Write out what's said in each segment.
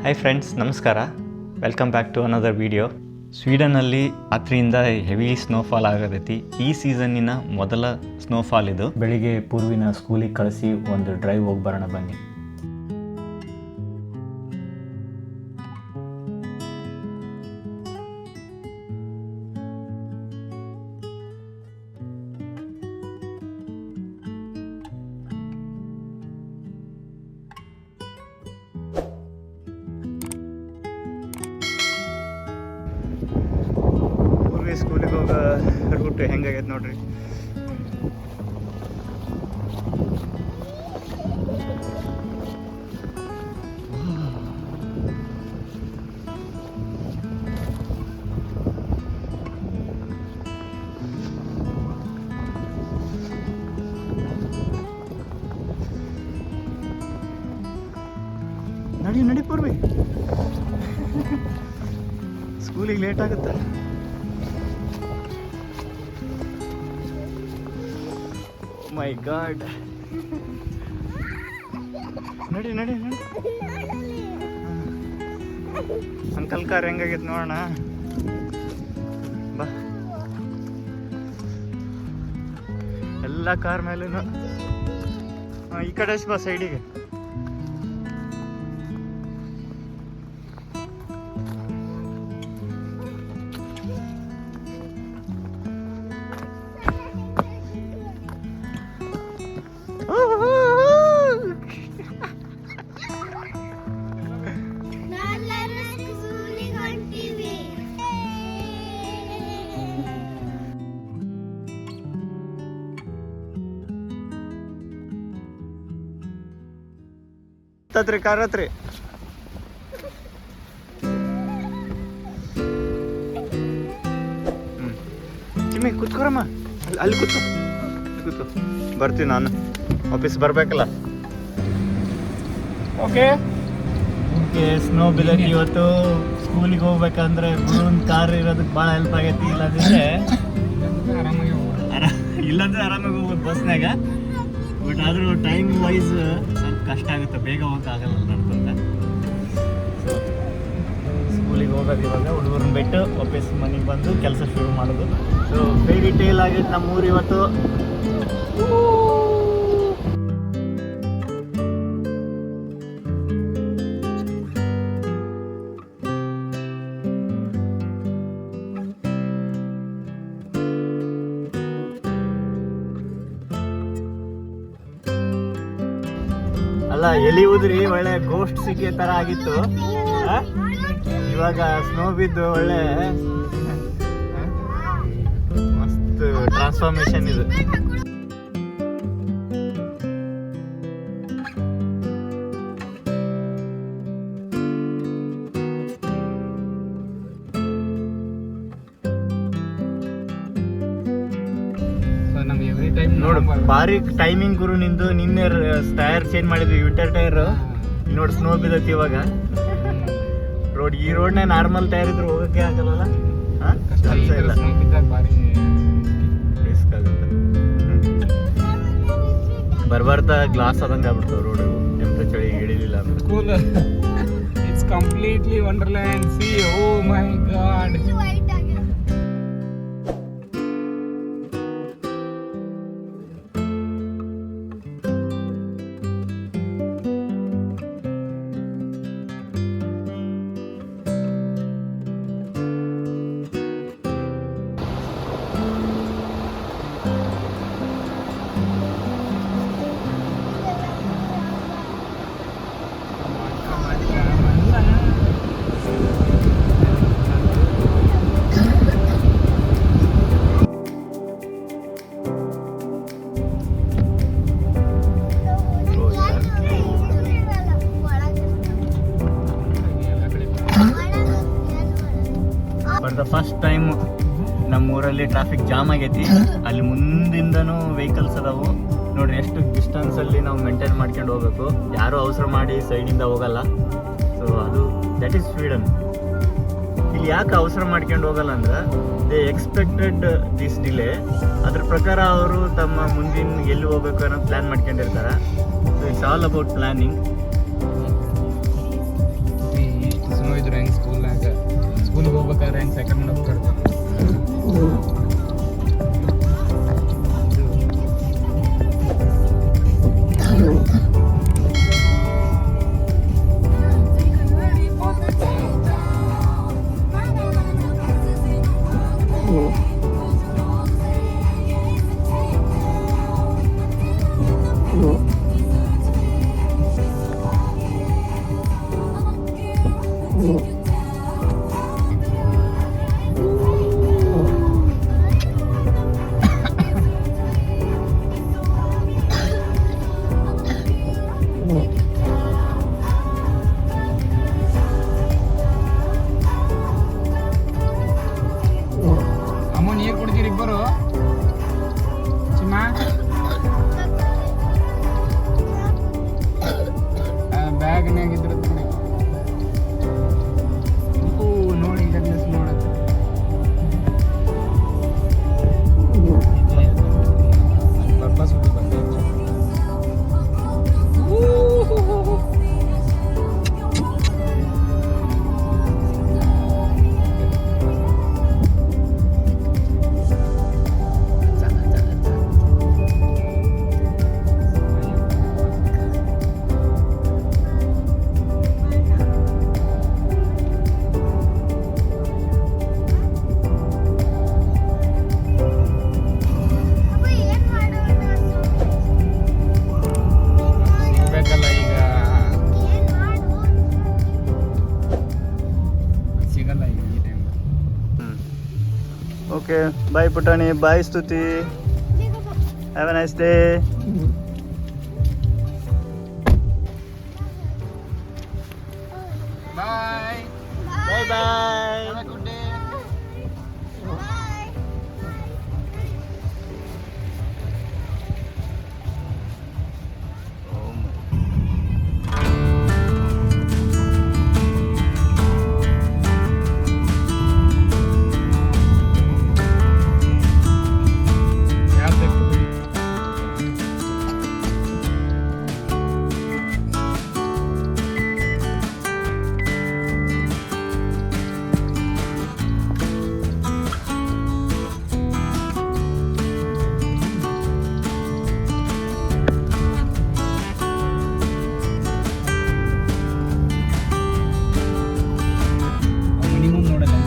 Hi friends, ನಮಸ್ಕಾರ. Welcome back to another video. ಸ್ವೀಡನ್ನಲ್ಲಿ ರಾತ್ರಿಯಿಂದ ಹೆವಿ ಸ್ನೋಫಾಲ್ ಆಗತೈತಿ. ಈ ಸೀಸನ್ನಿನ ಮೊದಲ ಸ್ನೋಫಾಲ್ ಇದು. ಬೆಳಿಗ್ಗೆ ಪೂರ್ವಿನ ಸ್ಕೂಲಿಗೆ ಕಳಿಸಿ ಒಂದು ಡ್ರೈವ್ ಹೋಗಿ ಬರೋಣ ಬನ್ನಿ. ಸ್ಕೂಲಿಗೆ ಹೋಗೋ ರೂಟ್ ಹೆಂಗಾಗೈತೆ ನೋಡ್ರಿ. ನಡಿ ಪೂರ್ವಿ, ಸ್ಕೂಲಿಗೆ ಲೇಟ್ ಆಗುತ್ತೆ. ಮೈ ಗಾಡ್, ನಡಿ ಅಂಕಲ್ ಕಾರ್ ಹೆಂಗಾಗೈತೆ ನೋಡೋಣ ಬಾ. ಎಲ್ಲ ಕಾರ್ ಮೇಲೂ ಈ ಕಡೆ ಬಾ ಸೈಡಿಗೆ. ಕಾರ್ ಹತ್ರಿ. ಚಿಮ್ಮಿ ಕುತ್ಕೊರಮ್ಮ, ಅಲ್ಲಿ ಕೂತು ಬರ್ತೀನಿ ನಾನು. ಆಫೀಸ್ ಬರ್ಬೇಕಲ್ಲ. ಓಕೆ, ಸ್ನೋ ಬಿದ್ದೈತಿ ಇವತ್ತು. ಸ್ಕೂಲಿಗೆ ಹೋಗ್ಬೇಕಂದ್ರೆ ಗುರುನ್ ಕಾರ್ ಇರೋದಕ್ಕೆ ಭಾಳ ಹೆಲ್ಪ್ ಆಗೈತಿ. ಇಲ್ಲಾಂದ್ರೆ ಆರಾಮಾಗಿ ಹೋಗ್ಬೋದು ಬಸ್ನಾಗ. ಬಟ್ ಆದರೂ ಟೈಮ್ ವೈಸ್ ಸ್ವಲ್ಪ ಕಷ್ಟ ಆಗುತ್ತೆ, ಬೇಗ ಹೋಗೋಕ್ಕಾಗಲ್ಲ ನಡ್ಕೊಂತ. ಸ್ಕೂಲಿಗೆ ಹೋಗೋದು ಇವಾಗ. ಹುಡುಗರನ್ನ ಬಿಟ್ಟು ವಾಪಸ್ ಮನೆಗೆ ಬಂದು ಕೆಲಸ ಶುರು ಮಾಡೋದು. ಸೊ ಫೇರಿ ಟೇಲ್ ಆಗೈತೆ ನಮ್ಮೂರು ಇವತ್ತು. ಅಲ್ಲ, ಎಲಿ ಉದ್ರಿ ಒಳ್ಳೆ ಗೋಸ್ಟ್ ಸಿಟಿ ತರ ಆಗಿತ್ತು. ಇವಾಗ ಸ್ನೋ ಬಿದ್ದು ಒಳ್ಳೆ ಮಸ್ತ್ ಟ್ರಾನ್ಸ್ಫಾರ್ಮೇಶನ್ ಇದು. ನೋಡು, ಭಾರಿ ಟೈಮಿಂಗ್ ಗುರು ನಿಂದು. ನಿನ್ನೆ ಟೈರ್ ಚೇಂಜ್ ಮಾಡಿದ್ವಿ, ವಿಂಟರ್ ಟೈರ್. ನೋಡಿ ಸ್ನೋ ಬಿದ್ದೈತಿ ಇವಾಗ. ಈ ರೋಡ್ನಾಗ ನಾರ್ಮಲ್ ಟೈರ್ ಇದ್ರು ಹೋಗಕ್ಕೆ ಆಗಲ್ಲ. ರಿಸ್ಕ್ ಆಗುತ್ತೆ. ಬರ್ಬರ್ತಾ ಗ್ಲಾಸ್ ಆದಂಗೆ ಆಗ್ಬಿಡ್ತಾವ ರೋಡ್. ಟೆಂಪರೇಚರ್ ಹಿಡಿಲಿಲ್ಲ ಅಂದ್ರೆ it's completely wonderland. See, oh my god. For the first time ನಮ್ಮೂರಲ್ಲಿ ಟ್ರಾಫಿಕ್ ಜಾಮ್ ಆಗೈತಿ. ಅಲ್ಲಿ ಮುಂದಿಂದನೂ ವೆಹಿಕಲ್ಸ್ ಅದಾವು. ನೋಡ್ರಿ ಎಷ್ಟು ಡಿಸ್ಟೆನ್ಸಲ್ಲಿ ನಾವು ಮೇಂಟೈನ್ ಮಾಡ್ಕೊಂಡು ಹೋಗ್ಬೇಕು. ಯಾರೂ ಅವಸರ ಮಾಡಿ ಸೈಡಿಂದ ಹೋಗಲ್ಲ. ಸೊ ಅದು ದಟ್ ಈಸ್ ಸ್ವೀಡನ್. ಇಲ್ಲಿ ಯಾಕೆ ಅವಸರ ಮಾಡ್ಕೊಂಡು ಹೋಗಲ್ಲ ಅಂದ್ರೆ ದೇ ಎಕ್ಸ್ಪೆಕ್ಟೆಡ್ ದಿಸ್ ಡಿಲೇ. ಅದ್ರ ಪ್ರಕಾರ ಅವರು ತಮ್ಮ ಮುಂದಿನ ಎಲ್ಲಿ ಹೋಗ್ಬೇಕು ಅನ್ನೋ ಪ್ಲ್ಯಾನ್ ಮಾಡ್ಕೊಂಡಿರ್ತಾರೆ. So it's all about planning. Rank second ಹೋಗ್ತಾರೆ. ಅಮ್ಮ ನೀರು ಕುಡ್ತೀರಿ ಇಬ್ಬರು? ಚಿಮ್ಮ ಬ್ಯಾಗ್ನಾಗ ಇದ್ರೆ ನೋಡಿ ಇದನ್ನ ನೋಡತ್ತೆ. ಪರ್ಪಸ್ ಬೇಕಲ್ಲ ಈಗ ಸಿಗಲ್ಲ ಈಗ ಈ ಟೈಮ್. ಓಕೆ ಬಾಯ್ ಪುಟಾಣಿ, bye Stuti, have a nice day. Bye bye bye. Have a good day. Minimum ನೋಡಲ್ಲ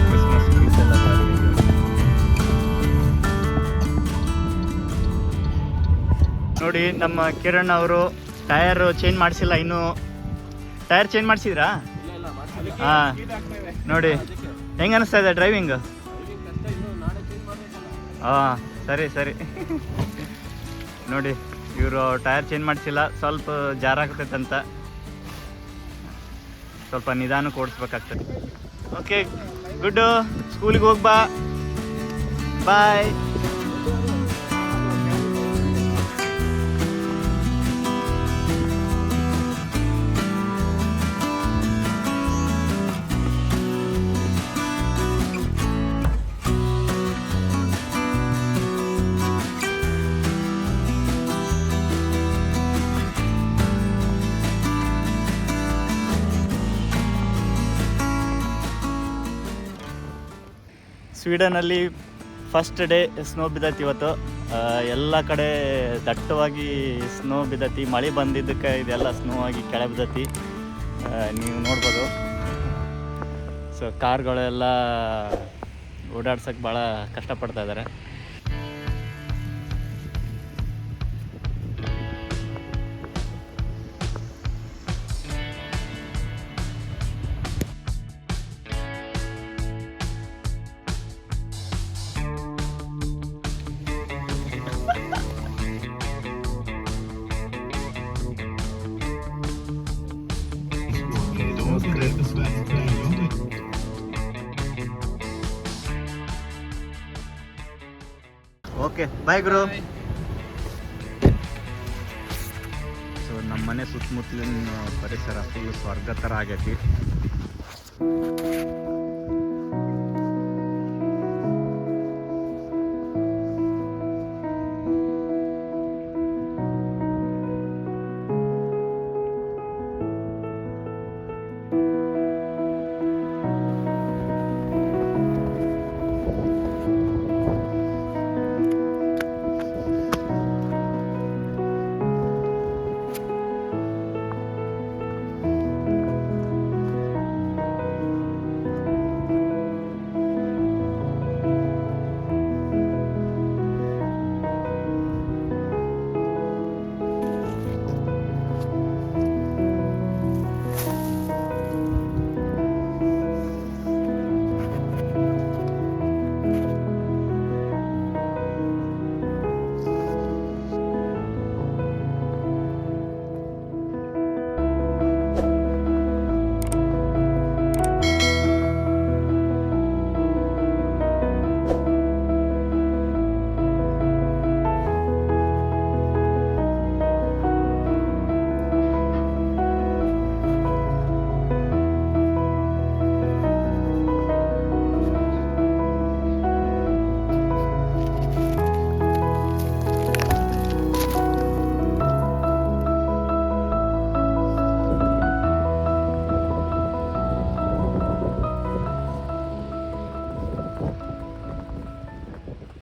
ಕ್ರಿಸ್ಮಸ್ ಟ್ರೀಸ್ ಎಲ್ಲ ಮಾಡಿ. ನೋಡಿ ನಮ್ಮ ಕಿರಣ್ ಅವರು ಟೈರ್ ಚೇಂಜ್ ಮಾಡಿಸಿಲ್ಲ ಇನ್ನೂ. ಟೈರ್ ಚೇಂಜ್ ಮಾಡಿಸಿದ್ರಾ? ಹಾಂ ನೋಡಿ ಹೆಂಗೆ ಅನಿಸ್ತಾ ಇದೆ ಡ್ರೈವಿಂಗ್? ಹಾಂ ಸರಿ ಸರಿ. ನೋಡಿ ಇವರು ಟೈರ್ ಚೇಂಜ್ ಮಾಡಿಸಿಲ್ಲ, ಸ್ವಲ್ಪ ಜಾರಾಗ್ತೈತಂತ, ಸ್ವಲ್ಪ ನಿಧಾನಕ್ಕೆ ಓಡಿಸ್ಬೇಕಾಗ್ತದೆ. ಓಕೆ ಗುಡ್ಡು, ಸ್ಕೂಲಿಗೆ ಹೋಗ್ಬಾ, ಬಾಯ್. ಸ್ವೀಡನಲ್ಲಿ ಫಸ್ಟ್ ಡೇ ಸ್ನೋ ಬಿದ್ದೈತಿ ಇವತ್ತು. ಎಲ್ಲ ಕಡೆ ದಟ್ಟವಾಗಿ ಸ್ನೋ ಬಿದ್ದೈತಿ. ಮಳೆ ಬಂದಿದ್ದಕ್ಕೆ ಇದೆಲ್ಲ ಸ್ನೋ ಆಗಿ ಕೆಳಗೆ ಬಿದ್ದೈತಿ, ನೀವು ನೋಡ್ಬೋದು. ಸೊ ಕಾರ್ಗಳೆಲ್ಲ ಓಡಾಡ್ಸೋಕ್ಕೆ ಭಾಳ ಕಷ್ಟಪಡ್ತಾ ಇದ್ದಾರೆ. ಓಕೆ ಬಾಯ್ ಗುರು. ಸೊ ನಮ್ಮ ಮನೆ ಸುತ್ತಮುತ್ತಲಿನ ಪರಿಸರ ಫುಲ್ ಸ್ವರ್ಗ ಥರ ಆಗೈತಿ.